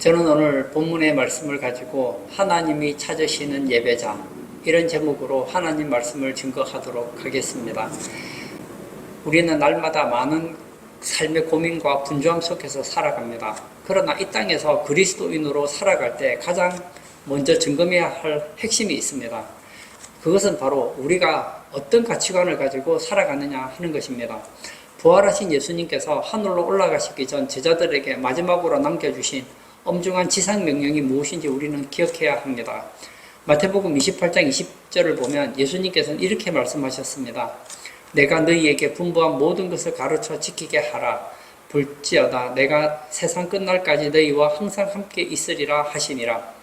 저는 오늘 본문의 말씀을 가지고 하나님이 찾으시는 예배자, 이런 제목으로 하나님 말씀을 증거하도록 하겠습니다. 우리는 날마다 많은 삶의 고민과 분주함 속에서 살아갑니다. 그러나 이 땅에서 그리스도인으로 살아갈 때 가장 먼저 점검해야 할 핵심이 있습니다. 그것은 바로 우리가 어떤 가치관을 가지고 살아가느냐 하는 것입니다. 부활하신 예수님께서 하늘로 올라가시기 전 제자들에게 마지막으로 남겨주신 엄중한 지상 명령이 무엇인지 우리는 기억해야 합니다. 마태복음 28장 20절을 보면 예수님께서는 이렇게 말씀하셨습니다. 내가 너희에게 분부한 모든 것을 가르쳐 지키게 하라. 볼지어다 내가 세상 끝날까지 너희와 항상 함께 있으리라 하시니라.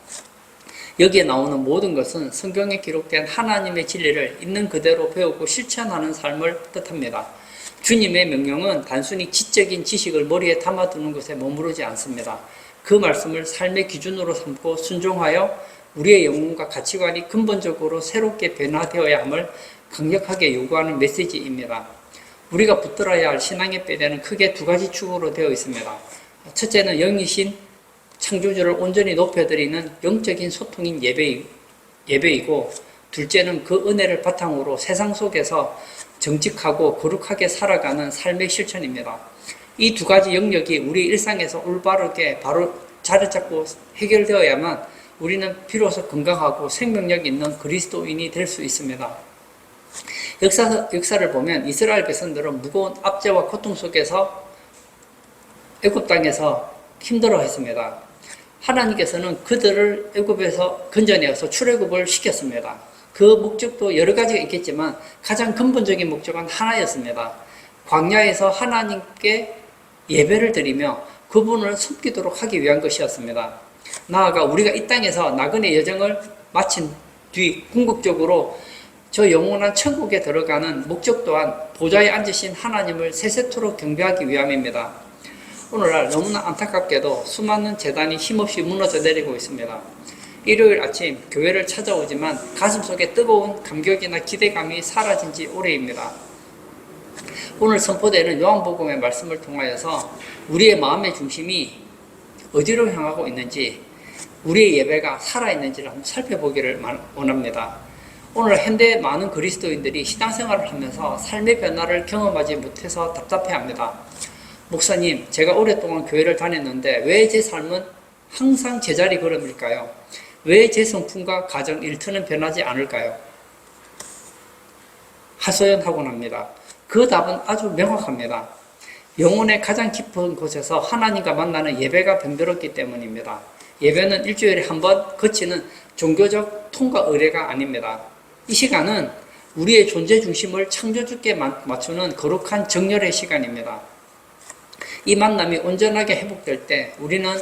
여기에 나오는 모든 것은 성경에 기록된 하나님의 진리를 있는 그대로 배우고 실천하는 삶을 뜻합니다. 주님의 명령은 단순히 지적인 지식을 머리에 담아두는 것에 머무르지 않습니다. 그 말씀을 삶의 기준으로 삼고 순종하여 우리의 영혼과 가치관이 근본적으로 새롭게 변화되어야 함을 강력하게 요구하는 메시지입니다. 우리가 붙들어야 할 신앙의 뼈대는 크게 두 가지 축으로 되어 있습니다. 첫째는 영이신 창조주를 온전히 높여드리는 영적인 소통인 예배이고, 둘째는 그 은혜를 바탕으로 세상 속에서 정직하고 거룩하게 살아가는 삶의 실천입니다. 이 두 가지 영역이 우리 일상에서 올바르게 바로 자리 잡고 해결되어야만 우리는 비로소 건강하고 생명력 있는 그리스도인이 될 수 있습니다. 역사를 보면 이스라엘 백성들은 무거운 압제와 고통 속에서 애굽 땅에서 힘들어했습니다. 하나님께서는 그들을 애굽에서 건져내어서 출애굽을 시켰습니다. 그 목적도 여러 가지가 있겠지만 가장 근본적인 목적은 하나였습니다. 광야에서 하나님께 예배를 드리며 그분을 섬기도록 하기 위한 것이었습니다. 나아가 우리가 이 땅에서 나그네 여정을 마친 뒤 궁극적으로 저 영원한 천국에 들어가는 목적 또한 보좌에 앉으신 하나님을 세세토록 경배하기 위함입니다. 오늘날 너무나 안타깝게도 수많은 재단이 힘없이 무너져 내리고 있습니다. 일요일 아침 교회를 찾아오지만 가슴속에 뜨거운 감격이나 기대감이 사라진 지 오래입니다. 오늘 선포되는 요한복음의 말씀을 통하여서 우리의 마음의 중심이 어디로 향하고 있는지, 우리의 예배가 살아있는지를 한번 살펴보기를 원합니다. 오늘 현대 많은 그리스도인들이 신앙생활을 하면서 삶의 변화를 경험하지 못해서 답답해합니다. 목사님, 제가 오랫동안 교회를 다녔는데 왜 제 삶은 항상 제자리 걸음일까요? 왜 제 성품과 가정, 일터는 변하지 않을까요? 하소연하곤 합니다. 그 답은 아주 명확합니다. 영혼의 가장 깊은 곳에서 하나님과 만나는 예배가 병들었기 때문입니다. 예배는 일주일에 한 번 거치는 종교적 통과 의례가 아닙니다. 이 시간은 우리의 존재 중심을 창조주께 맞추는 거룩한 정열의 시간입니다. 이 만남이 온전하게 회복될 때 우리는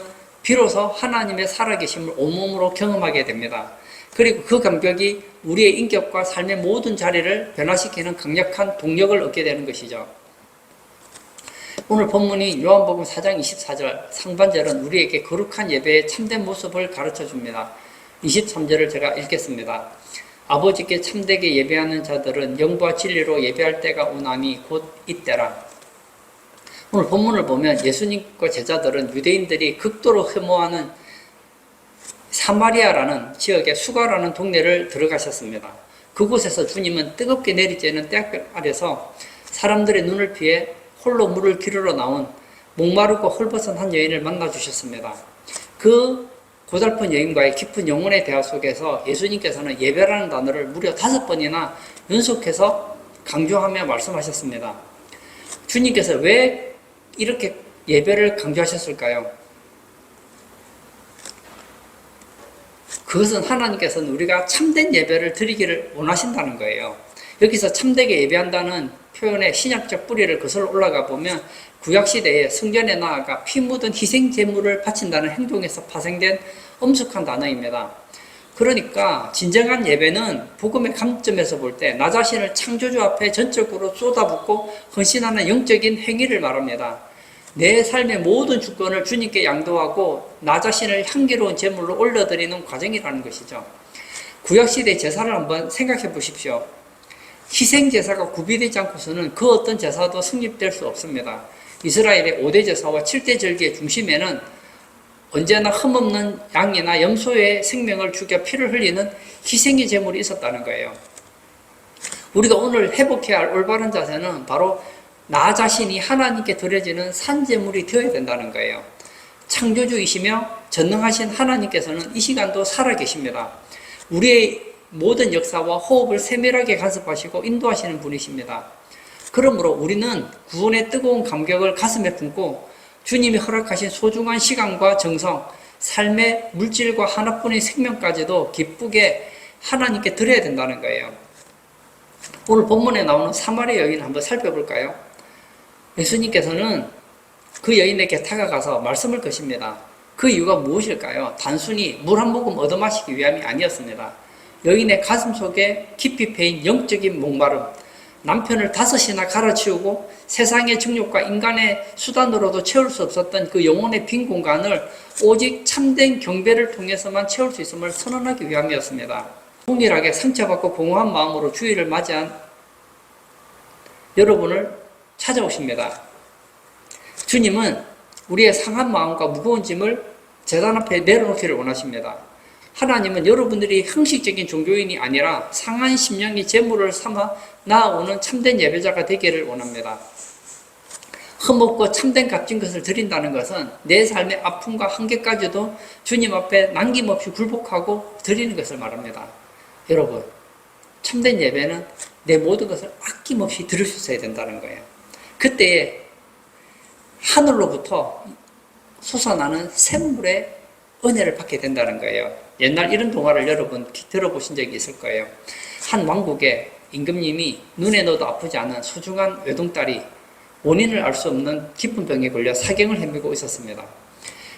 비로소 하나님의 살아계심을 온몸으로 경험하게 됩니다. 그리고 그 감격이 우리의 인격과 삶의 모든 자리를 변화시키는 강력한 동력을 얻게 되는 것이죠. 오늘 본문이 요한복음 4장 24절 상반절은 우리에게 거룩한 예배의 참된 모습을 가르쳐줍니다. 23절을 제가 읽겠습니다. 아버지께 참되게 예배하는 자들은 영과 진리로 예배할 때가 오나니 곧 이때라. 오늘 본문을 보면 예수님과 제자들은 유대인들이 극도로 혐오하는 사마리아라는 지역의 수가라는 동네를 들어가셨습니다. 그곳에서 주님은 뜨겁게 내리쬐는 태양빛 아래서 사람들의 눈을 피해 홀로 물을 기르러 나온 목마르고 헐벗은 한 여인을 만나 주셨습니다. 그 고달픈 여인과의 깊은 영혼의 대화 속에서 예수님께서는 예배라는 단어를 무려 5번이나 연속해서 강조하며 말씀하셨습니다. 주님께서 왜 이렇게 예배를 강조하셨을까요? 그것은 하나님께서는 우리가 참된 예배를 드리기를 원하신다는 거예요. 여기서 참되게 예배한다는 표현의 신약적 뿌리를 거슬러 올라가 보면 구약시대에 성전에 나아가 피 묻은 희생 제물을 바친다는 행동에서 파생된 엄숙한 단어입니다. 그러니까 진정한 예배는 복음의 관점에서 볼 때 나 자신을 창조주 앞에 전적으로 쏟아붓고 헌신하는 영적인 행위를 말합니다. 내 삶의 모든 주권을 주님께 양도하고 나 자신을 향기로운 제물로 올려드리는 과정이라는 것이죠. 구약시대 제사를 한번 생각해 보십시오. 희생제사가 구비되지 않고서는 그 어떤 제사도 성립될 수 없습니다. 이스라엘의 5대 제사와 7대 절기의 중심에는 언제나 흠없는 양이나 염소의 생명을 죽여 피를 흘리는 희생의 제물이 있었다는 거예요. 우리가 오늘 회복해야 할 올바른 자세는 바로 나 자신이 하나님께 드려지는 산제물이 되어야 된다는 거예요. 창조주이시며 전능하신 하나님께서는 이 시간도 살아계십니다. 우리의 모든 역사와 호흡을 세밀하게 간섭하시고 인도하시는 분이십니다. 그러므로 우리는 구원의 뜨거운 감격을 가슴에 품고 주님이 허락하신 소중한 시간과 정성, 삶의 물질과 하나뿐인 생명까지도 기쁘게 하나님께 드려야 된다는 거예요. 오늘 본문에 나오는 사마리아 여인을 한번 살펴볼까요? 예수님께서는 그 여인에게 다가가서 말씀을 거십니다. 그 이유가 무엇일까요? 단순히 물 한 모금 얻어마시기 위함이 아니었습니다. 여인의 가슴 속에 깊이 패인 영적인 목마름, 남편을 5이나 갈아치우고 세상의 정욕과 인간의 수단으로도 채울 수 없었던 그 영혼의 빈 공간을 오직 참된 경배를 통해서만 채울 수 있음을 선언하기 위함이었습니다. 동일하게 상처받고 공허한 마음으로 주일을 맞이한 여러분을 찾아오십니다. 주님은 우리의 상한 마음과 무거운 짐을 제단 앞에 내려놓기를 원하십니다. 하나님은 여러분들이 형식적인 종교인이 아니라 상한 심령이 제물을 삼아 나아오는 참된 예배자가 되기를 원합니다. 흠없고 참된 값진 것을 드린다는 것은 내 삶의 아픔과 한계까지도 주님 앞에 남김없이 굴복하고 드리는 것을 말합니다. 여러분, 참된 예배는 내 모든 것을 아낌없이 드릴 수 있어야 된다는 거예요. 그때에 하늘로부터 솟아나는 샘물의 은혜를 받게 된다는 거예요. 옛날 이런 동화를 여러분 들어보신 적이 있을 거예요. 한 왕국에 임금님이 눈에 넣어도 아프지 않은 소중한 외동딸이 원인을 알 수 없는 깊은 병에 걸려 사경을 헤매고 있었습니다.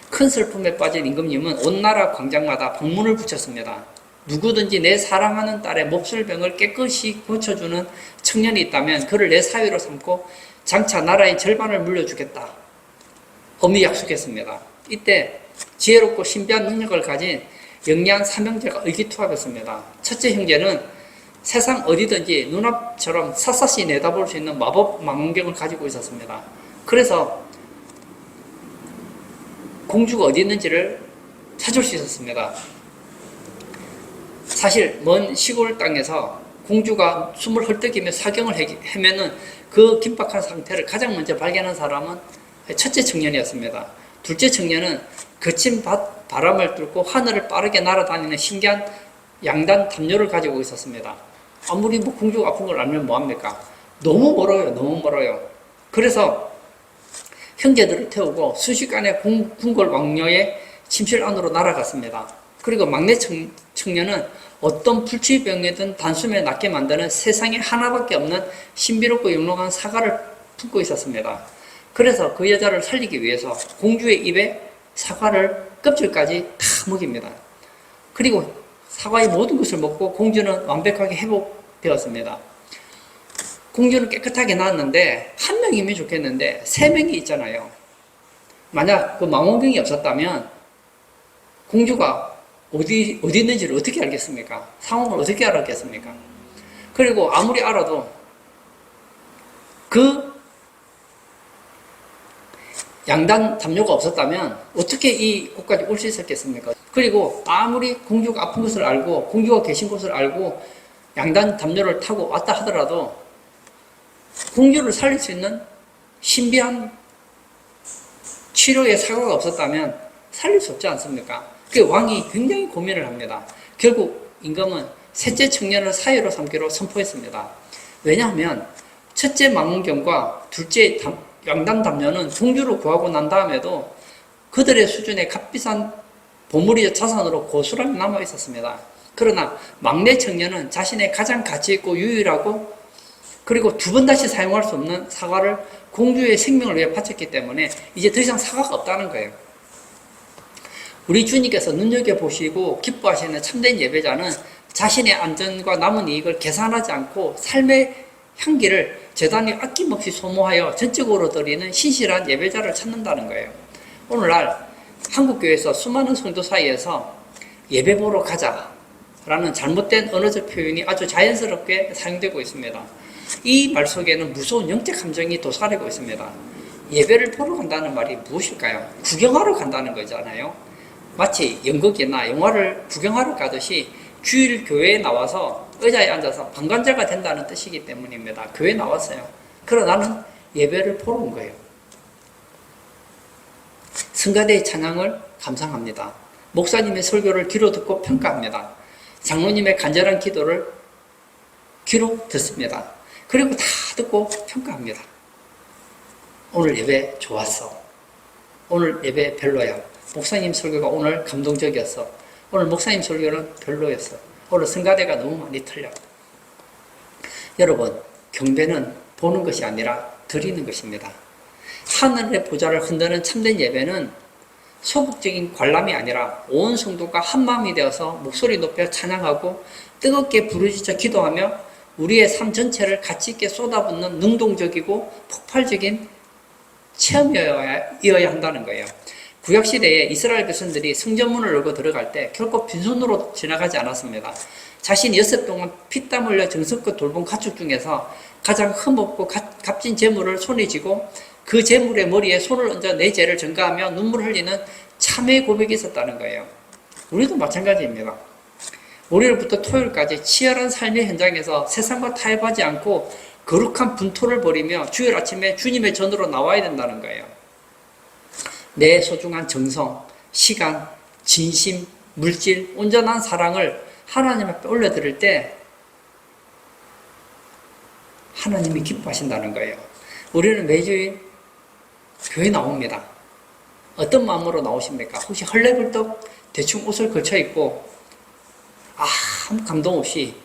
큰 슬픔에 빠진 임금님은 온 나라 광장마다 방문을 붙였습니다. 누구든지 내 사랑하는 딸의 몹쓸병을 깨끗이 고쳐주는 청년이 있다면 그를 내 사위로 삼고 장차 나라의 절반을 물려주겠다. 엄히 약속했습니다. 이때 지혜롭고 신비한 능력을 가진 영리한 삼형제가 의기투합했습니다. 첫째 형제는 세상 어디든지 눈앞처럼 샅샅이 내다볼 수 있는 마법 망원경을 가지고 있었습니다. 그래서 공주가 어디 있는지를 찾을 수 있었습니다. 사실 먼 시골 땅에서 공주가 숨을 헐떡이며 사경을 헤매는 그 긴박한 상태를 가장 먼저 발견한 사람은 첫째 청년이었습니다. 둘째 청년은 거친 바람을 뚫고 하늘을 빠르게 날아다니는 신기한 양단 담요를 가지고 있었습니다. 아무리 공주가 아픈 걸 알면 뭐합니까? 너무 멀어요. 너무 멀어요. 그래서 형제들을 태우고 순식간에 궁궐 왕녀의 침실 안으로 날아갔습니다. 그리고 막내 청년은 어떤 불치병이든 단숨에 낫게 만드는 세상에 하나밖에 없는 신비롭고 영롱한 사과를 품고 있었습니다. 그래서 그 여자를 살리기 위해서 공주의 입에 사과를 껍질까지 다 먹입니다. 그리고 사과의 모든 것을 먹고 공주는 완벽하게 회복되었습니다. 공주는 깨끗하게 나았는데 한 명이면 좋겠는데 3명이 있잖아요. 만약 그 망원경이 없었다면 공주가 어디 있는지를 어떻게 알겠습니까? 상황을 어떻게 알았겠습니까? 그리고 아무리 알아도 그 양단 담요가 없었다면 어떻게 이곳까지 올 수 있었겠습니까? 그리고 아무리 공주가 아픈 것을 알고 공주가 계신 곳을 알고 양단 담요를 타고 왔다 하더라도 공주를 살릴 수 있는 신비한 치료의 사과가 없었다면 살릴 수 없지 않습니까? 그 왕이 굉장히 고민을 합니다. 결국 임금은 셋째 청년을 사위로 삼기로 선포했습니다. 왜냐하면 첫째 망원경과 둘째 양단 담요는 공주를 구하고 난 다음에도 그들의 수준의 값비싼 보물이자 자산으로 고스란히 남아 있었습니다. 그러나 막내 청년은 자신의 가장 가치 있고 유일하고 그리고 2번 다시 사용할 수 없는 사과를 공주의 생명을 위해 바쳤기 때문에 이제 더 이상 사과가 없다는 거예요. 우리 주님께서 눈여겨보시고 기뻐하시는 참된 예배자는 자신의 안전과 남은 이익을 계산하지 않고 삶의 향기를 재단이 아낌없이 소모하여 전적으로 드리는 신실한 예배자를 찾는다는 거예요. 오늘날 한국교회에서 수많은 성도 사이에서 예배 보러 가자라는 잘못된 언어적 표현이 아주 자연스럽게 사용되고 있습니다. 이 말 속에는 무서운 영적 감정이 도사리고 있습니다. 예배를 보러 간다는 말이 무엇일까요? 구경하러 간다는 거잖아요. 마치 연극이나 영화를 구경하러 가듯이 주일 교회에 나와서 의자에 앉아서 방관자가 된다는 뜻이기 때문입니다. 교회에 나왔어요. 그러나 나는 예배를 보러 온 거예요. 성가대의 찬양을 감상합니다. 목사님의 설교를 귀로 듣고 평가합니다. 장로님의 간절한 기도를 귀로 듣습니다. 그리고 다 듣고 평가합니다. 오늘 예배 좋았어. 오늘 예배 별로야. 목사님 설교가 오늘 감동적이었어. 오늘 목사님 설교는 별로였어. 오늘 성가대가 너무 많이 틀려. 여러분, 경배는 보는 것이 아니라 드리는 것입니다. 하늘의 보좌를 흔드는 참된 예배는 소극적인 관람이 아니라 온 성도가 한마음이 되어서 목소리 높여 찬양하고 뜨겁게 부르짖어 기도하며 우리의 삶 전체를 가치 있게 쏟아붓는 능동적이고 폭발적인 체험이어야 한다는 거예요. 구약시대에 이스라엘 백성들이 성전문을 열고 들어갈 때 결코 빈손으로 지나가지 않았습니다. 자신이 6해 동안 피땀 흘려 정성껏 돌본 가축 중에서 가장 흠없고 값진 재물을 손에 쥐고 그 재물의 머리에 손을 얹어 내 죄를 전가하며 눈물 흘리는 참회의 고백이 있었다는 거예요. 우리도 마찬가지입니다. 월요일부터 토요일까지 치열한 삶의 현장에서 세상과 타협하지 않고 거룩한 분토를 벌이며 주일 아침에 주님의 전으로 나와야 된다는 거예요. 내 소중한 정성, 시간, 진심, 물질, 온전한 사랑을 하나님 앞에 올려드릴 때 하나님이 기뻐하신다는 거예요. 우리는 매주일 교회 나옵니다. 어떤 마음으로 나오십니까? 혹시 헐레벌떡 대충 옷을 걸쳐 입고 아무 감동 없이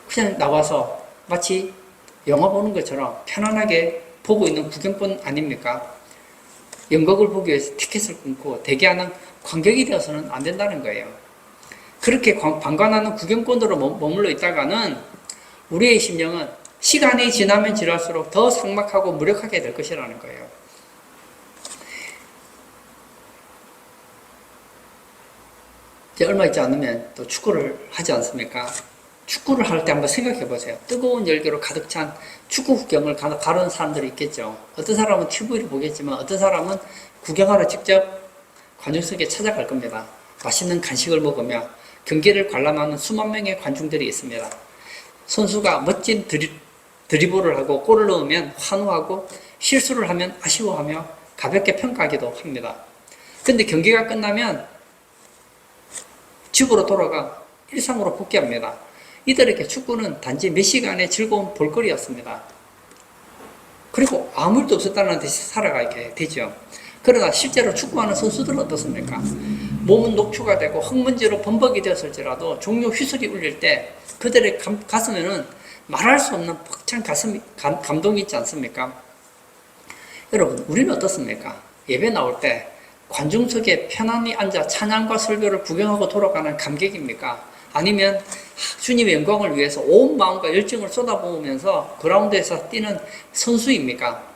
그냥 나와서 마치 영화 보는 것처럼 편안하게 보고 있는 구경꾼 아닙니까? 연극을 보기 위해서 티켓을 끊고 대기하는 관객이 되어서는 안 된다는 거예요. 그렇게 방관하는 구경꾼으로 머물러 있다가는 우리의 심령은 시간이 지나면 지날수록 더 삭막하고 무력하게 될 것이라는 거예요. 이제 얼마 있지 않으면 또 축구를 하지 않습니까? 축구를 할 때 한번 생각해 보세요. 뜨거운 열기로 가득 찬 축구 구경을 가는 사람들이 있겠죠. 어떤 사람은 TV를 보겠지만 어떤 사람은 구경하러 직접 관중석에 찾아갈 겁니다. 맛있는 간식을 먹으며 경기를 관람하는 수만 명의 관중들이 있습니다. 선수가 멋진 드리블을 하고 골을 넣으면 환호하고 실수를 하면 아쉬워하며 가볍게 평가하기도 합니다. 근데 경기가 끝나면 집으로 돌아가 일상으로 복귀합니다. 이들에게 축구는 단지 몇 시간의 즐거운 볼거리였습니다. 그리고 아무 일도 없었다는 듯이 살아가게 되죠. 그러나 실제로 축구하는 선수들은 어떻습니까? 몸은 녹초가 되고 흙먼지로 범벅이 되었을지라도 종료 휘슬이 울릴 때 그들의 가슴에는 말할 수 없는 벅찬 감동이 있지 않습니까? 여러분, 우리는 어떻습니까? 예배 나올 때 관중석에 편안히 앉아 찬양과 설교를 구경하고 돌아가는 감격입니까? 아니면 주님의 영광을 위해서 온 마음과 열정을 쏟아부으면서 그라운드에서 뛰는 선수입니까?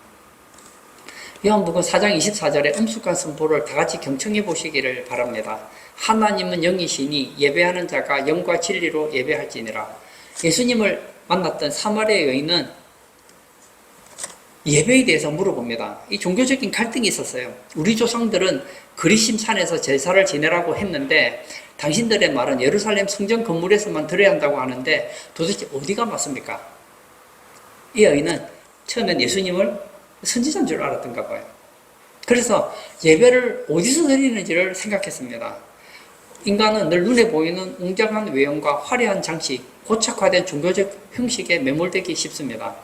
요한복음 4장 24절의 엄숙한 선포를 다 같이 경청해 보시기를 바랍니다. 하나님은 영이시니 예배하는 자가 영과 진리로 예배할지니라. 예수님을 만났던 사마리아 여인은 예배에 대해서 물어봅니다. 이 종교적인 갈등이 있었어요. 우리 조상들은 그리심 산에서 제사를 지내라고 했는데 당신들의 말은 예루살렘 성전 건물에서만 드려야 한다고 하는데 도대체 어디가 맞습니까? 이 여인은 처음엔 예수님을 선지자인 줄 알았던가 봐요. 그래서 예배를 어디서 드리는지를 생각했습니다. 인간은 늘 눈에 보이는 웅장한 외형과 화려한 장식, 고착화된 종교적 형식에 매몰되기 쉽습니다.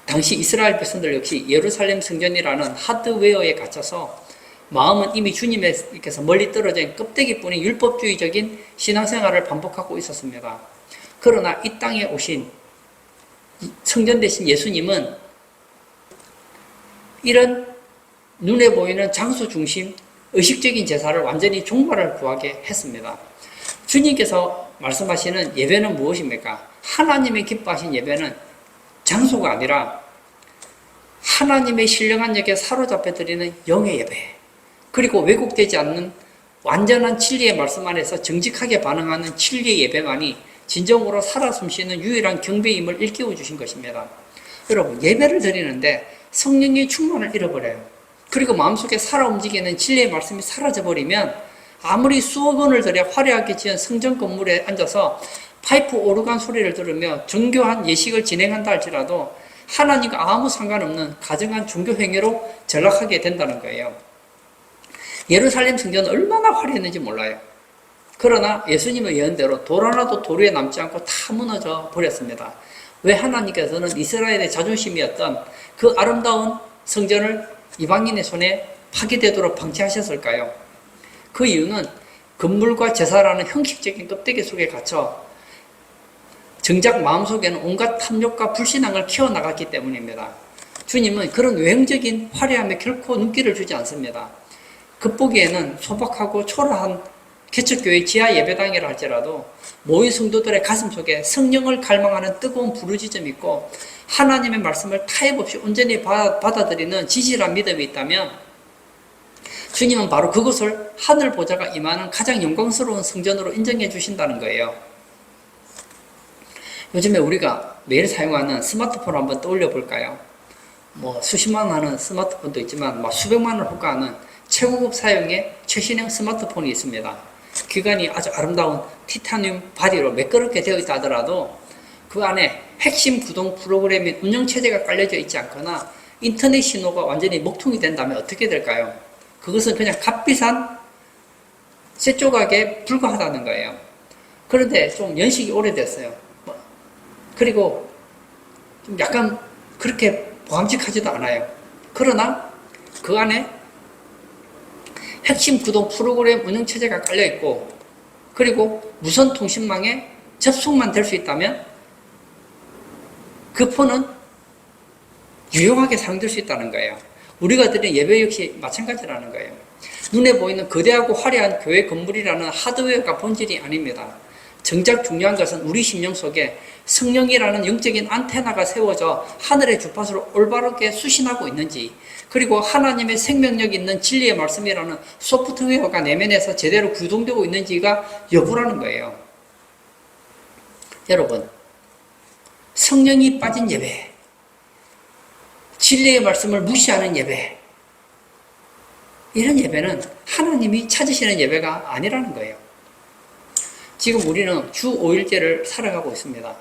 당시 이스라엘 백성들 역시 예루살렘 성전이라는 하드웨어에 갇혀서 마음은 이미 주님께서 멀리 떨어진 껍데기뿐인 율법주의적인 신앙생활을 반복하고 있었습니다. 그러나 이 땅에 오신 성전 대신 예수님은 이런 눈에 보이는 장수 중심 의식적인 제사를 완전히 종말을 구하게 했습니다. 주님께서 말씀하시는 예배는 무엇입니까? 하나님의 기뻐하신 예배는 장소가 아니라 하나님의 신령한 역에 사로잡혀 드리는 영의 예배, 그리고 왜곡되지 않는 완전한 진리의 말씀 안에서 정직하게 반응하는 진리의 예배만이 진정으로 살아 숨쉬는 유일한 경배임을 일깨워 주신 것입니다. 여러분, 예배를 드리는데 성령의 충만을 잃어버려요. 그리고 마음속에 살아 움직이는 진리의 말씀이 사라져버리면 아무리 수억 원을 들여 화려하게 지은 성전 건물에 앉아서 파이프 오르간 소리를 들으며 정교한 예식을 진행한다 할지라도 하나님과 아무 상관없는 가정한 종교 행위로 전락하게 된다는 거예요. 예루살렘 성전은 얼마나 화려했는지 몰라요. 그러나 예수님의 예언대로 돌 하나도 도리에 남지 않고 다 무너져 버렸습니다. 왜 하나님께서는 이스라엘의 자존심이었던 그 아름다운 성전을 이방인의 손에 파괴되도록 방치하셨을까요? 그 이유는 건물과 제사라는 형식적인 껍데기 속에 갇혀 정작 마음속에는 온갖 탐욕과 불신앙을 키워나갔기 때문입니다. 주님은 그런 외형적인 화려함에 결코 눈길을 주지 않습니다. 겉보기에는 소박하고 초라한 개척교회 지하 예배당이라 할지라도 모인 성도들의 가슴 속에 성령을 갈망하는 뜨거운 부르짖음이 있고 하나님의 말씀을 타협 없이 온전히 받아들이는 지질한 믿음이 있다면 주님은 바로 그것을 하늘 보좌가 임하는 가장 영광스러운 성전으로 인정해 주신다는 거예요. 요즘에 우리가 매일 사용하는 스마트폰 한번 떠올려 볼까요? 수십만 원 하는 스마트폰도 있지만 수백만 원 호가하는 최고급 사용의 최신형 스마트폰이 있습니다. 기관이 아주 아름다운 티타늄 바디로 매끄럽게 되어 있다 하더라도 그 안에 핵심 구동 프로그램인 운영체제가 깔려져 있지 않거나 인터넷 신호가 완전히 먹통이 된다면 어떻게 될까요? 그것은 그냥 값비싼 쇠 조각에 불과하다는 거예요. 그런데 좀 연식이 오래됐어요. 그리고 좀 약간 그렇게 보람직하지도 않아요. 그러나 그 안에 핵심 구동 프로그램 운영체제가 깔려있고 그리고 무선 통신망에 접속만 될 수 있다면 그 폰은 유용하게 사용될 수 있다는 거예요. 우리가 드리는 예배 역시 마찬가지라는 거예요. 눈에 보이는 거대하고 화려한 교회 건물이라는 하드웨어가 본질이 아닙니다. 정작 중요한 것은 우리 심령 속에 성령이라는 영적인 안테나가 세워져 하늘의 주파수를 올바르게 수신하고 있는지 그리고 하나님의 생명력 있는 진리의 말씀이라는 소프트웨어가 내면에서 제대로 구동되고 있는지가 여부라는 거예요. 여러분, 성령이 빠진 예배, 진리의 말씀을 무시하는 예배, 이런 예배는 하나님이 찾으시는 예배가 아니라는 거예요. 지금 우리는 주 5일제를 살아가고 있습니다.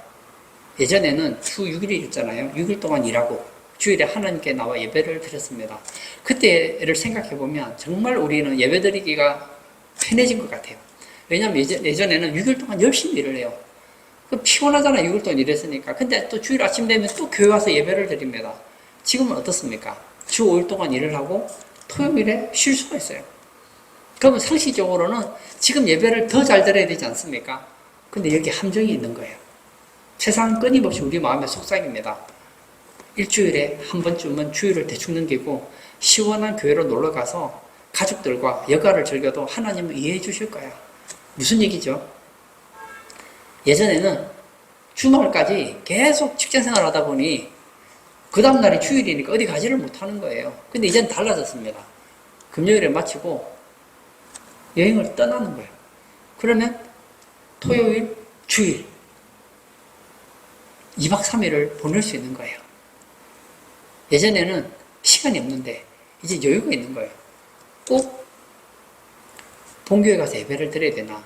예전에는 주 6일이 있잖아요. 6일 동안 일하고 주일에 하나님께 나와 예배를 드렸습니다. 그때를 생각해보면 정말 우리는 예배드리기가 편해진 것 같아요. 왜냐하면 예전에는 6일 동안 열심히 일을 해요. 피곤하잖아요. 6일 동안 일했으니까. 근데 또 주일 아침 되면 또 교회 와서 예배를 드립니다. 지금은 어떻습니까? 주 5일 동안 일을 하고 토요일에 쉴 수가 있어요. 그러면 상식적으로는 지금 예배를 더 잘 드려야 되지 않습니까? 근데 여기 함정이 있는 거예요. 세상은 끊임없이 우리 마음에 속삭입니다. 일주일에 한 번쯤은 주일을 대충 넘기고 시원한 교회로 놀러가서 가족들과 여가를 즐겨도 하나님은 이해해 주실 거야. 무슨 얘기죠? 예전에는 주말까지 계속 직장생활 하다 보니 그 다음날이 주일이니까 어디 가지를 못하는 거예요. 근데 이제는 달라졌습니다. 금요일에 마치고 여행을 떠나는 거예요. 그러면 토요일, 주일 2박 3일을 보낼 수 있는 거예요. 예전에는 시간이 없는데 이제 여유가 있는 거예요. 꼭 본교회 가서 예배를 드려야 되나?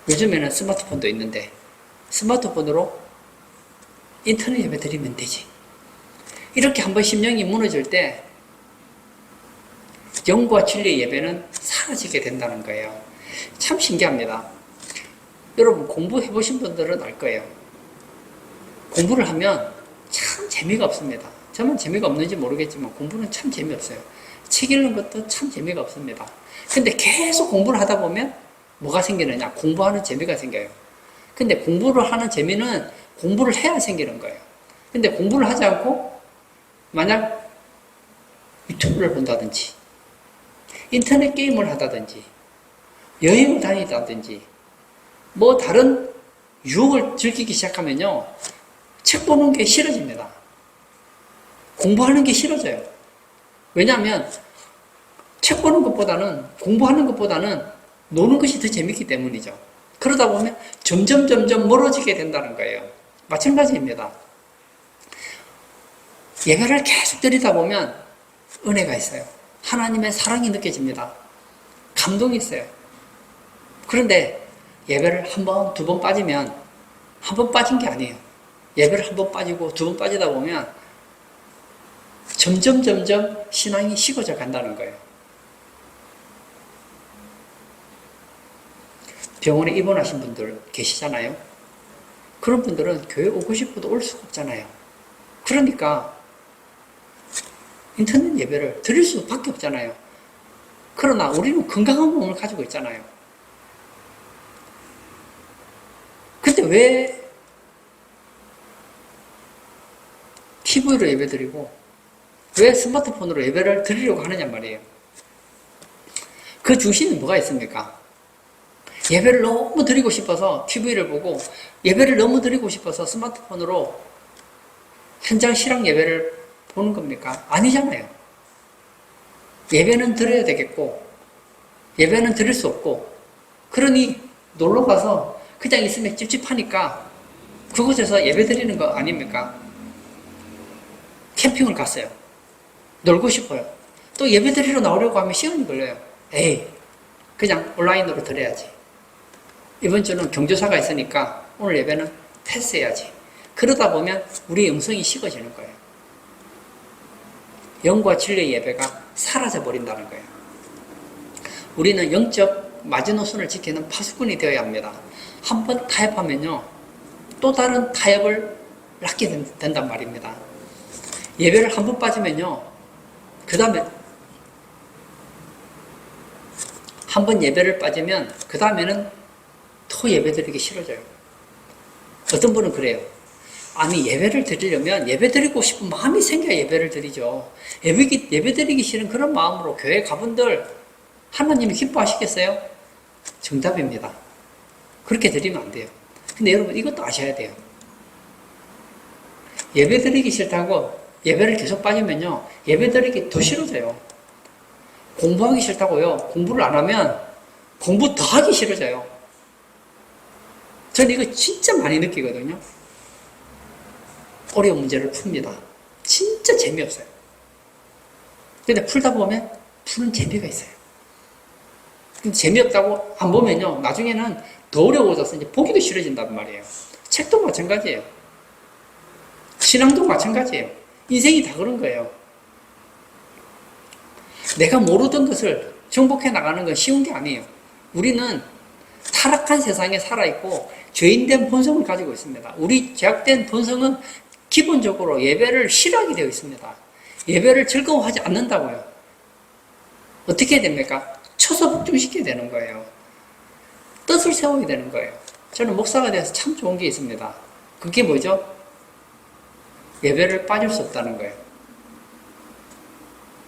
요즘에는 스마트폰도 있는데 스마트폰으로 인터넷 예배 드리면 되지. 이렇게 한번 심령이 무너질 때 영과 진리의 예배는 사라지게 된다는 거예요. 참 신기합니다. 여러분 공부해 보신 분들은 알 거예요. 공부를 하면 참 재미가 없습니다. 저만 재미가 없는지 모르겠지만 공부는 참 재미없어요. 책 읽는 것도 참 재미가 없습니다. 근데 계속 공부를 하다 보면 뭐가 생기느냐? 공부하는 재미가 생겨요. 근데 공부를 하는 재미는 공부를 해야 생기는 거예요. 근데 공부를 하지 않고 만약 유튜브를 본다든지 인터넷 게임을 하다든지 여행을 다니다든지 뭐 다른 유혹을 즐기기 시작하면요, 책 보는 게 싫어집니다. 공부하는 게 싫어져요. 왜냐하면 책 보는 것보다는 공부하는 것보다는 노는 것이 더 재밌기 때문이죠. 그러다 보면 점점 멀어지게 된다는 거예요. 마찬가지입니다. 예배를 계속 드리다 보면 은혜가 있어요. 하나님의 사랑이 느껴집니다. 감동이 있어요. 그런데 예배를 한 번, 두 번 빠지면 한 번 빠진 게 아니에요. 예배를 한 번 빠지고 두 번 빠지다 보면 점점 신앙이 식어져 간다는 거예요. 병원에 입원하신 분들 계시잖아요. 그런 분들은 교회 오고 싶어도 올 수가 없잖아요. 그러니까 인터넷 예배를 드릴 수밖에 없잖아요. 그러나 우리는 건강한 몸을 가지고 있잖아요. 근데 왜 TV로 예배 드리고 왜 스마트폰으로 예배를 드리려고 하느냐 말이에요. 그 중심에 뭐가 있습니까? 예배를 너무 드리고 싶어서 TV를 보고 예배를 너무 드리고 싶어서 스마트폰으로 현장 실황 예배를 보는 겁니까? 아니잖아요. 예배는 드려야 되겠고 예배는 드릴 수 없고 그러니 놀러 가서 그냥 있으면 찝찝하니까 그곳에서 예배 드리는 거 아닙니까? 캠핑을 갔어요. 놀고 싶어요. 또 예배 드리러 나오려고 하면 시간이 걸려요. 에이, 그냥 온라인으로 드려야지. 이번 주는 경조사가 있으니까 오늘 예배는 패스해야지. 그러다 보면 우리 영성이 식어지는 거예요. 영과 진리의 예배가 사라져 버린다는 거예요. 우리는 영적 마지노선을 지키는 파수꾼이 되어야 합니다. 한번 타협하면요, 또 다른 타협을 낳게 된단 말입니다. 예배를 한 번 빠지면요, 그 다음에 한 번 예배를 빠지면 그 다음에는 더 예배 드리기 싫어져요. 어떤 분은 그래요. 아니, 예배를 드리려면 예배 드리고 싶은 마음이 생겨야 예배를 드리죠. 예배 드리기 싫은 그런 마음으로 교회 가분들 하나님이 기뻐하시겠어요? 정답입니다. 그렇게 드리면 안 돼요. 근데 여러분 이것도 아셔야 돼요. 예배 드리기 싫다고 예배를 계속 빠지면요, 예배 드리기 더 싫어져요. 공부하기 싫다고요, 공부를 안 하면 공부 더 하기 싫어져요. 저는 이거 진짜 많이 느끼거든요. 어려운 문제를 풉니다. 진짜 재미없어요. 근데 풀다 보면 푸는 재미가 있어요. 근데 재미없다고 안 보면요, 나중에는 더 어려워져서 이제 보기도 싫어진단 말이에요. 책도 마찬가지예요. 신앙도 마찬가지예요. 인생이 다 그런 거예요. 내가 모르던 것을 정복해 나가는 건 쉬운 게 아니에요. 우리는 타락한 세상에 살아있고 죄인된 본성을 가지고 있습니다. 우리 죄악된 본성은 기본적으로 예배를 싫어하게 되어 있습니다. 예배를 즐거워하지 않는다고요. 어떻게 해야 됩니까? 쳐서 복종시켜야 되는 거예요. 뜻을 세워야 되는 거예요. 저는 목사가 돼서 참 좋은 게 있습니다. 그게 뭐죠? 예배를 빠질 수 없다는 거예요.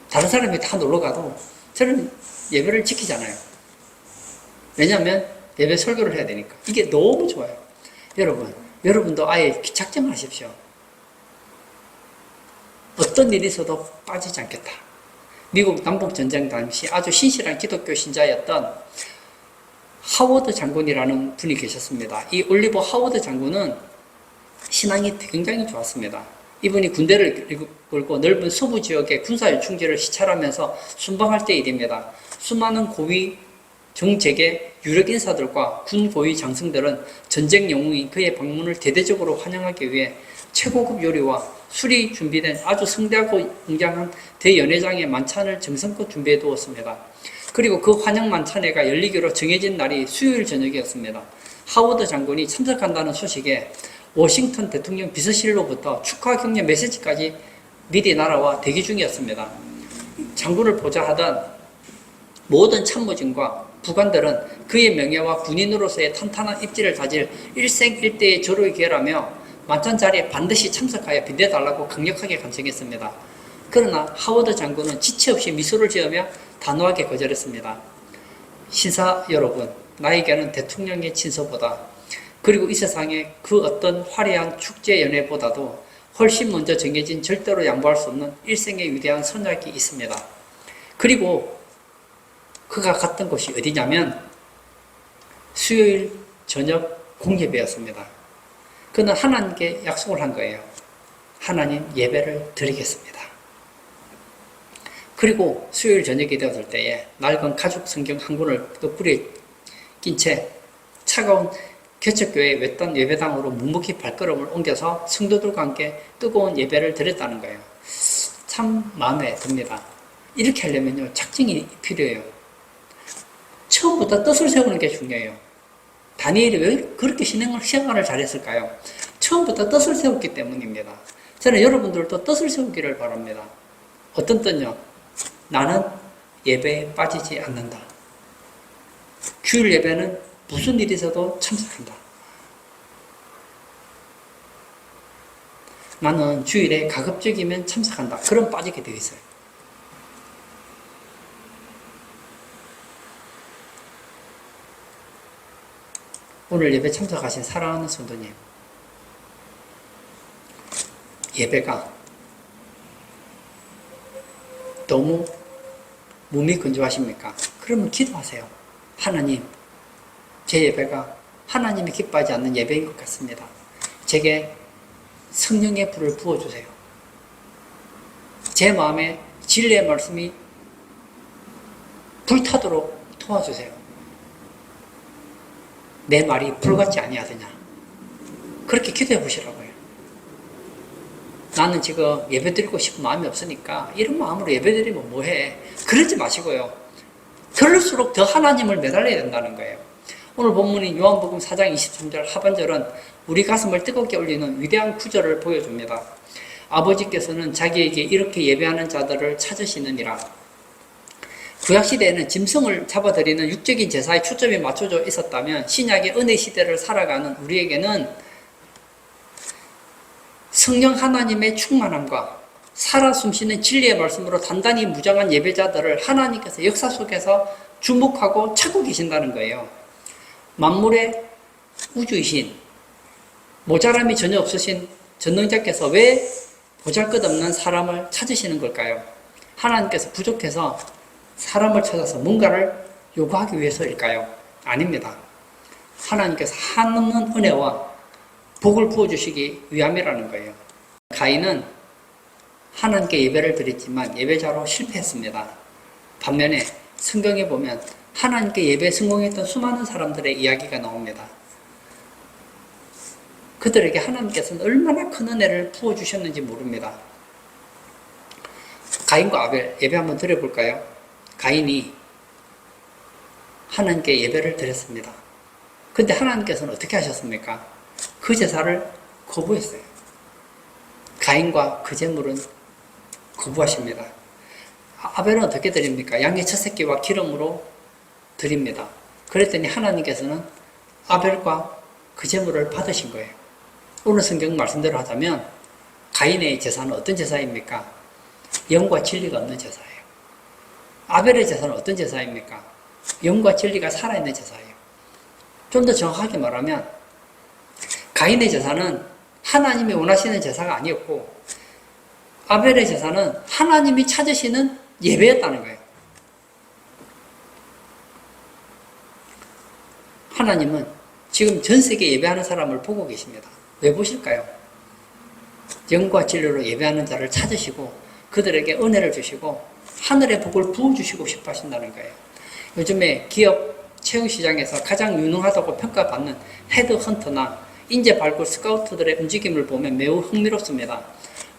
다른 사람이 다 놀러 가도 저는 예배를 지키잖아요. 왜냐하면 예배 설교를 해야 되니까. 이게 너무 좋아요. 여러분도 아예 작정을 하십시오. 어떤 일이 있어도 빠지지 않겠다. 미국 남북전쟁 당시 아주 신실한 기독교 신자였던 하워드 장군이라는 분이 계셨습니다. 이 올리버 하워드 장군은 신앙이 굉장히 좋았습니다. 이분이 군대를 이끌고 넓은 서부 지역의 군사요충지를 시찰하면서 순방할 때 일입니다. 수많은 고위 정재계 유력 인사들과 군 고위 장성들은 전쟁 영웅인 그의 방문을 대대적으로 환영하기 위해 최고급 요리와 술이 준비된 아주 성대하고 웅장한 대연회장의 만찬을 정성껏 준비해 두었습니다. 그리고 그 환영 만찬회가 열리기로 정해진 날이 수요일 저녁이었습니다. 하워드 장군이 참석한다는 소식에 워싱턴 대통령 비서실로부터 축하 격려 메시지까지 미리 날아와 대기 중이었습니다. 장군을 보좌하던 모든 참모진과 부관들은 그의 명예와 군인으로서의 탄탄한 입지를 다질 일생일대의 저로에 기하며 만찬 자리에 반드시 참석하여 빛내달라고 강력하게 간청했습니다. 그러나 하워드 장군은 지체 없이 미소를 지으며 단호하게 거절했습니다. 신사 여러분, 나에게는 대통령의 친서보다 그리고 이 세상의 그 어떤 화려한 축제 연회보다도 훨씬 먼저 정해진 절대로 양보할 수 없는 일생의 위대한 선약이 있습니다. 그리고 그가 갔던 곳이 어디냐면 수요일 저녁 공예배였습니다. 그는 하나님께 약속을 한 거예요. 하나님 예배를 드리겠습니다. 그리고 수요일 저녁이 되었을 때에 낡은 가죽 성경 한 권을 옆구리에 낀 채 차가운 개척교회 외딴 예배당으로 묵묵히 발걸음을 옮겨서 성도들과 함께 뜨거운 예배를 드렸다는 거예요. 참 마음에 듭니다. 이렇게 하려면요, 작정이 필요해요. 처음부터 뜻을 세우는 게 중요해요. 다니엘이 왜 그렇게 시행을 잘했을까요? 처음부터 뜻을 세웠기 때문입니다. 저는 여러분들도 뜻을 세우기를 바랍니다. 어떤 뜻요? 나는 예배에 빠지지 않는다. 주일 예배는 무슨 일이 있어도 참석한다. 나는 주일에 가급적이면 참석한다. 그럼 빠지게 되어 있어요. 오늘 예배 참석하신 사랑하는 성도님, 예배가 너무 몸이 건조하십니까? 그러면 기도하세요. 하나님, 제 예배가 하나님이 기뻐하지 않는 예배인 것 같습니다. 제게 성령의 불을 부어주세요. 제 마음에 진리의 말씀이 불타도록 도와주세요. 내 말이 불같지 아니하느냐. 그렇게 기도해 보시라고요. 나는 지금 예배드리고 싶은 마음이 없으니까 이런 마음으로 예배드리면 뭐해. 그러지 마시고요. 그럴수록 더 하나님을 매달려야 된다는 거예요. 오늘 본문인 요한복음 4장 23절 하반절은 우리 가슴을 뜨겁게 올리는 위대한 구절을 보여줍니다. 아버지께서는 자기에게 이렇게 예배하는 자들을 찾으시느니라. 구약시대에는 짐승을 잡아들이는 육적인 제사에 초점이 맞춰져 있었다면 신약의 은혜 시대를 살아가는 우리에게는 성령 하나님의 충만함과 살아 숨쉬는 진리의 말씀으로 단단히 무장한 예배자들을 하나님께서 역사 속에서 주목하고 찾고 계신다는 거예요. 만물의 우주이신, 모자람이 전혀 없으신 전능자께서 왜 보잘것없는 사람을 찾으시는 걸까요? 하나님께서 부족해서 사람을 찾아서 뭔가를 요구하기 위해서일까요? 아닙니다. 하나님께서 한없는 은혜와 복을 부어주시기 위함이라는 거예요. 가인은 하나님께 예배를 드렸지만 예배자로 실패했습니다. 반면에 성경에 보면 하나님께 예배에 성공했던 수많은 사람들의 이야기가 나옵니다. 그들에게 하나님께서는 얼마나 큰 은혜를 부어주셨는지 모릅니다. 가인과 아벨 예배 한번 드려볼까요? 가인이 하나님께 예배를 드렸습니다. 근데 하나님께서는 어떻게 하셨습니까? 그 제사를 거부했어요. 가인과 그 제물은 거부하십니다. 아벨은 어떻게 드립니까? 양의 첫 새끼와 기름으로 드립니다. 그랬더니 하나님께서는 아벨과 그 제물을 받으신 거예요. 오늘 성경 말씀대로 하자면 가인의 제사는 어떤 제사입니까? 영과 진리가 없는 제사예요. 아벨의 제사는 어떤 제사입니까? 영과 진리가 살아있는 제사예요. 좀 더 정확하게 말하면 가인의 제사는 하나님이 원하시는 제사가 아니었고 아벨의 제사는 하나님이 찾으시는 예배였다는 거예요. 하나님은 지금 전 세계 예배하는 사람을 보고 계십니다. 왜 보실까요? 영과 진리로 예배하는 자를 찾으시고 그들에게 은혜를 주시고 하늘의 복을 부어주시고 싶어 하신다는 거예요. 요즘에 기업 채용시장에서 가장 유능하다고 평가받는 헤드헌터나 인재 발굴 스카우트들의 움직임을 보면 매우 흥미롭습니다.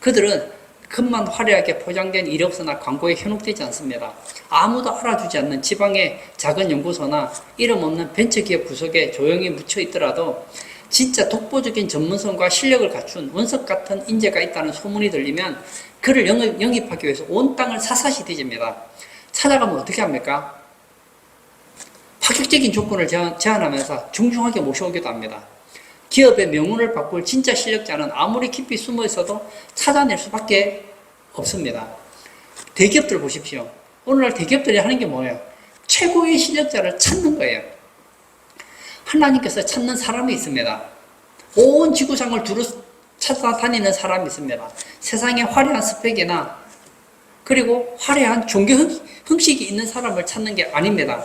그들은 금만 화려하게 포장된 이력서나 광고에 현혹되지 않습니다. 아무도 알아주지 않는 지방의 작은 연구소나 이름 없는 벤처기업 구석에 조용히 묻혀 있더라도 진짜 독보적인 전문성과 실력을 갖춘 원석 같은 인재가 있다는 소문이 들리면 그를 영입하기 위해서 온 땅을 샅샅이 뒤집니다. 찾아가면 어떻게 합니까? 파격적인 조건을 제안하면서 중중하게 모셔오기도 합니다. 기업의 명운을 바꿀 진짜 실력자는 아무리 깊이 숨어 있어도 찾아낼 수밖에 없습니다. 대기업들 보십시오. 오늘날 대기업들이 하는 게 뭐예요? 최고의 실력자를 찾는 거예요. 하나님께서 찾는 사람이 있습니다. 온 지구상을 두루 찾아다니는 사람이 있습니다. 세상에 화려한 스펙이나 그리고 화려한 종교 형식이 있는 사람을 찾는 게 아닙니다.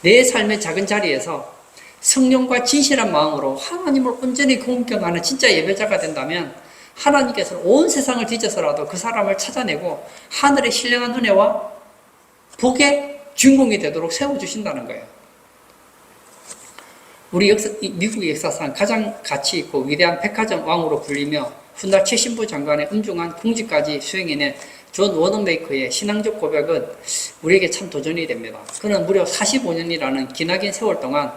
내 삶의 작은 자리에서 성령과 진실한 마음으로 하나님을 온전히 공경하는 진짜 예배자가 된다면 하나님께서는 온 세상을 뒤져서라도 그 사람을 찾아내고 하늘의 신령한 은혜와 복의 주인공이 되도록 세워주신다는 거예요. 우리 미국의 역사상 가장 가치 있고 위대한 백화점 왕으로 불리며 훗날 최신부 장관의 엄중한 공직까지 수행해낸 존 워너메이커의 신앙적 고백은 우리에게 참 도전이 됩니다. 그는 무려 45년이라는 기나긴 세월 동안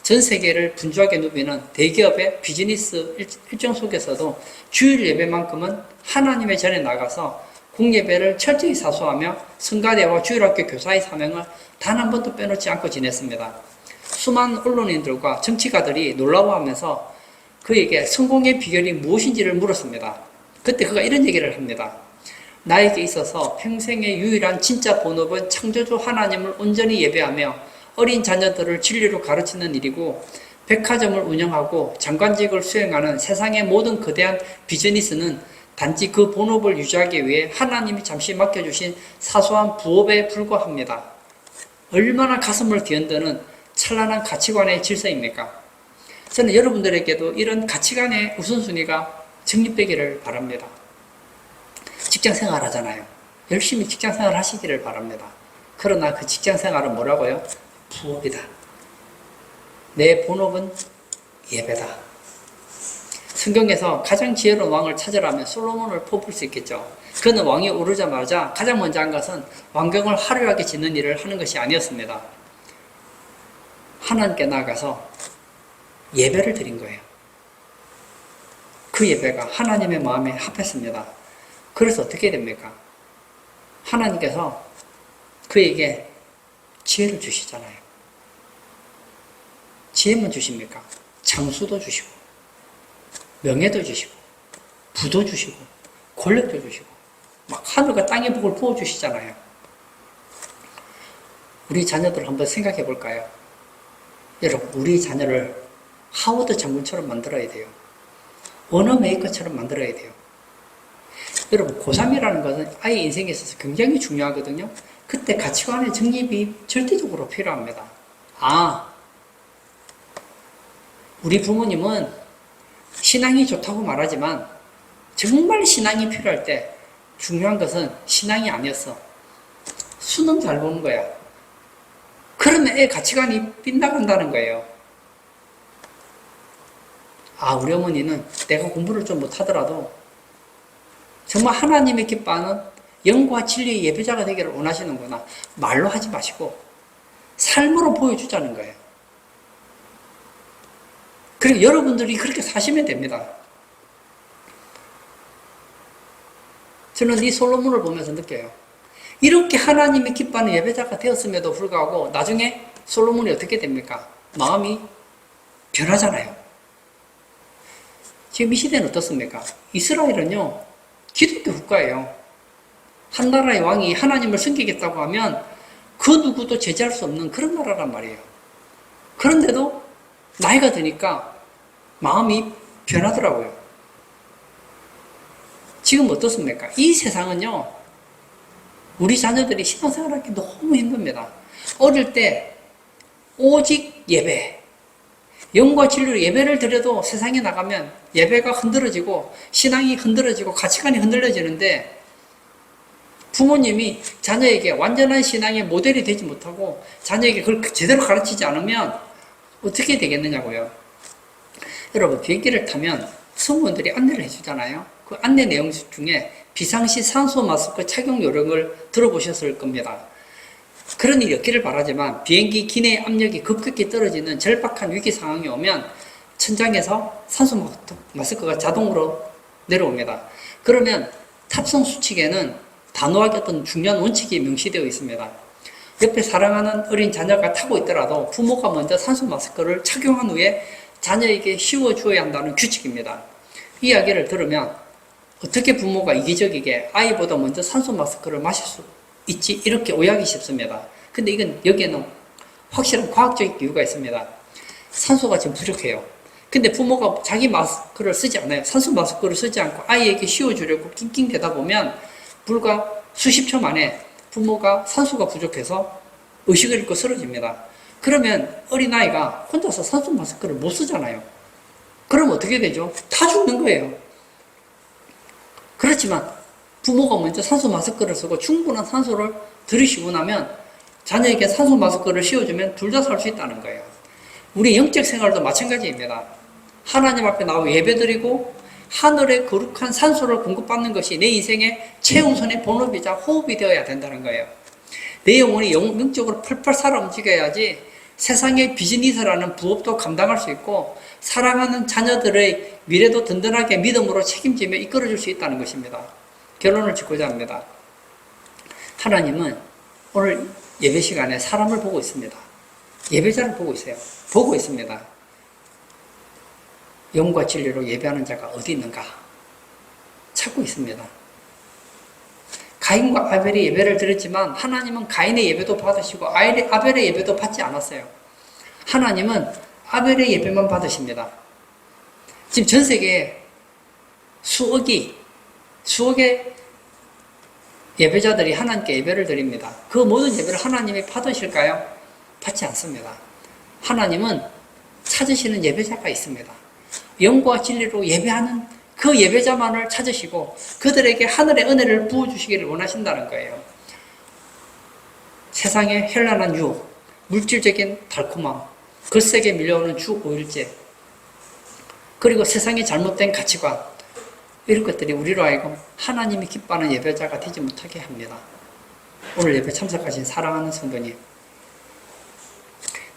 전 세계를 분주하게 누비는 대기업의 비즈니스 일정 속에서도 주일 예배만큼은 하나님의 전에 나가서 공예배를 철저히 사수하며 성가대와 주일학교 교사의 사명을 단 한 번도 빼놓지 않고 지냈습니다. 수많은 언론인들과 정치가들이 놀라워하면서 그에게 성공의 비결이 무엇인지를 물었습니다. 그때 그가 이런 얘기를 합니다. 나에게 있어서 평생의 유일한 진짜 본업은 창조주 하나님을 온전히 예배하며 어린 자녀들을 진리로 가르치는 일이고 백화점을 운영하고 장관직을 수행하는 세상의 모든 거대한 비즈니스는 단지 그 본업을 유지하기 위해 하나님이 잠시 맡겨주신 사소한 부업에 불과합니다. 얼마나 가슴을 뒤흔드는 찬란한 가치관의 질서입니까? 저는 여러분들에게도 이런 가치관의 우선순위가 정립되기를 바랍니다. 직장생활 하잖아요. 열심히 직장생활 하시기를 바랍니다. 그러나 그 직장생활은 뭐라고요? 부업이다. 내 본업은 예배다. 성경에서 가장 지혜로운 왕을 찾으라면 솔로몬을 뽑을 수 있겠죠. 그는 왕이 오르자마자 가장 먼저 한 것은 왕궁을 화려하게 짓는 일을 하는 것이 아니었습니다. 하나님께 나아가서 예배를 드린 거예요. 그 예배가 하나님의 마음에 합했습니다. 그래서 어떻게 됩니까? 하나님께서 그에게 지혜를 주시잖아요. 지혜만 주십니까? 장수도 주시고 명예도 주시고 부도 주시고 권력도 주시고 막 하늘과 땅의 복을 부어주시잖아요. 우리 자녀들 한번 생각해 볼까요? 여러분, 우리 자녀를 하워드 장군처럼 만들어야 돼요. 언어 메이커처럼 만들어야 돼요. 여러분, 고3이라는 것은 아이 인생에 있어서 굉장히 중요하거든요. 그때 가치관의 정립이 절대적으로 필요합니다. 우리 부모님은 신앙이 좋다고 말하지만 정말 신앙이 필요할 때 중요한 것은 신앙이 아니었어. 수능 잘 보는 거야. 그러면 애 가치관이 빗나간다는 거예요. 우리 어머니는 내가 공부를 좀 못하더라도 정말 하나님의 기뻐하는 영과 진리의 예배자가 되기를 원하시는구나. 말로 하지 마시고 삶으로 보여주자는 거예요. 그리고 여러분들이 그렇게 사시면 됩니다. 저는 이 솔로몬을 보면서 느껴요. 이렇게 하나님이 기뻐하는 예배자가 되었음에도 불구하고 나중에 솔로몬이 어떻게 됩니까? 마음이 변하잖아요. 지금 이 시대는 어떻습니까? 이스라엘은요, 기독교 국가예요. 한 나라의 왕이 하나님을 섬기겠다고 하면 그 누구도 제재할 수 없는 그런 나라란 말이에요. 그런데도 나이가 드니까 마음이 변하더라고요. 지금 어떻습니까? 이 세상은요, 우리 자녀들이 신앙생활하기 너무 힘듭니다. 어릴 때 오직 예배, 영과 진리로 예배를 드려도 세상에 나가면 예배가 흔들어지고 신앙이 흔들어지고 가치관이 흔들려지는데 부모님이 자녀에게 완전한 신앙의 모델이 되지 못하고 자녀에게 그걸 제대로 가르치지 않으면 어떻게 되겠느냐고요. 여러분, 비행기를 타면 승무원들이 안내를 해주잖아요. 그 안내 내용 중에 비상시 산소 마스크 착용 요령을 들어보셨을 겁니다. 그런 일이 없기를 바라지만 비행기 기내 압력이 급격히 떨어지는 절박한 위기 상황이 오면 천장에서 산소 마스크가 자동으로 내려옵니다. 그러면 탑승 수칙에는 단호하게 어떤 중요한 원칙이 명시되어 있습니다. 옆에 사랑하는 어린 자녀가 타고 있더라도 부모가 먼저 산소 마스크를 착용한 후에 자녀에게 씌워주어야 한다는 규칙입니다. 이 이야기를 들으면 어떻게 부모가 이기적이게 아이보다 먼저 산소 마스크를 마실 수 있지? 이렇게 오해하기 쉽습니다. 근데 이건 여기에는 확실한 과학적 이유가 있습니다. 산소가 지금 부족해요. 근데 부모가 자기 마스크를 쓰지 않아요. 산소 마스크를 쓰지 않고 아이에게 씌워주려고 낑낑대다 보면 불과 수십 초 만에 부모가 산소가 부족해서 의식을 잃고 쓰러집니다. 그러면 어린아이가 혼자서 산소 마스크를 못 쓰잖아요. 그럼 어떻게 되죠? 다 죽는 거예요. 그렇지만 부모가 먼저 산소 마스크를 쓰고 충분한 산소를 들이쉬고 나면 자녀에게 산소 마스크를 씌워주면 둘 다 살 수 있다는 거예요. 우리 영적 생활도 마찬가지입니다. 하나님 앞에 나와 예배드리고 하늘의 거룩한 산소를 공급받는 것이 내 인생의 최우선의 본업이자 호흡이 되어야 된다는 거예요. 내 영혼이 영적으로 펄펄 살아 움직여야지 세상의 비즈니스라는 부업도 감당할 수 있고 사랑하는 자녀들의 미래도 든든하게 믿음으로 책임지며 이끌어줄 수 있다는 것입니다. 결론을 짓고자 합니다. 하나님은 오늘 예배 시간에 사람을 보고 있습니다. 예배자를 보고 있어요. 보고 있습니다. 영과 진리로 예배하는 자가 어디 있는가? 찾고 있습니다. 가인과 아벨이 예배를 드렸지만 하나님은 가인의 예배도 받으시고 아벨의 예배도 받지 않았어요. 하나님은 아벨의 예배만 받으십니다. 지금 전 세계에 수억의 예배자들이 하나님께 예배를 드립니다. 그 모든 예배를 하나님이 받으실까요? 받지 않습니다. 하나님은 찾으시는 예배자가 있습니다. 영과 진리로 예배하는 그 예배자만을 찾으시고 그들에게 하늘의 은혜를 부어주시기를 원하신다는 거예요. 세상의 현란한 유혹, 물질적인 달콤함, 거세게 밀려오는 주 5일째, 그리고 세상의 잘못된 가치관, 이런 것들이 우리로 하여금 하나님이 기뻐하는 예배자가 되지 못하게 합니다. 오늘 예배 참석하신 사랑하는 성도님,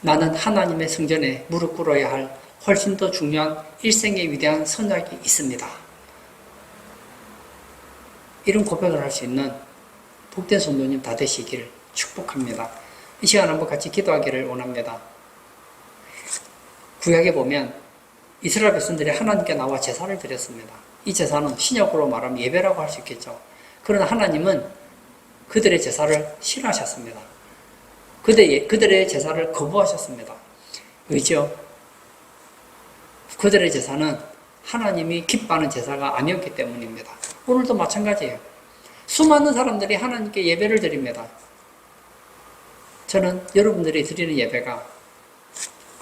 나는 하나님의 성전에 무릎 꿇어야 할 훨씬 더 중요한 일생의 위대한 선약이 있습니다. 이런 고백을 할 수 있는 복된 성도님 다 되시기를 축복합니다. 이 시간 한번 같이 기도하기를 원합니다. 구약에 보면 이스라엘 백성들이 하나님께 나와 제사를 드렸습니다. 이 제사는 신약으로 말하면 예배라고 할 수 있겠죠. 그러나 하나님은 그들의 제사를 싫어하셨습니다. 그들의 제사를 거부하셨습니다. 왜죠? 그들의 제사는 하나님이 기뻐하는 제사가 아니었기 때문입니다. 오늘도 마찬가지예요. 수많은 사람들이 하나님께 예배를 드립니다. 저는 여러분들이 드리는 예배가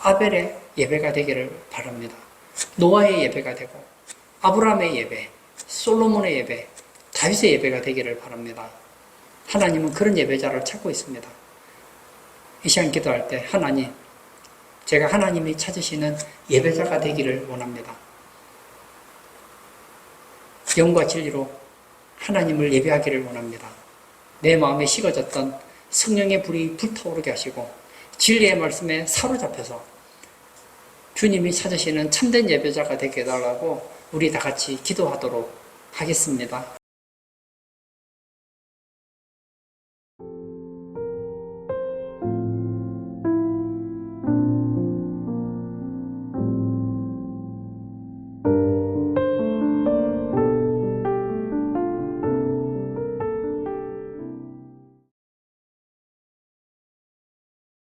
아벨의 예배가 되기를 바랍니다. 노아의 예배가 되고 아브라함의 예배, 솔로몬의 예배, 다윗의 예배가 되기를 바랍니다. 하나님은 그런 예배자를 찾고 있습니다. 이 시간 기도할 때 하나님, 제가 하나님이 찾으시는 예배자가 되기를 원합니다. 영과 진리로 하나님을 예배하기를 원합니다. 내 마음에 식어졌던 성령의 불이 불타오르게 하시고 진리의 말씀에 사로잡혀서 주님이 찾으시는 참된 예배자가 되게 해달라고 우리 다 같이 기도하도록 하겠습니다.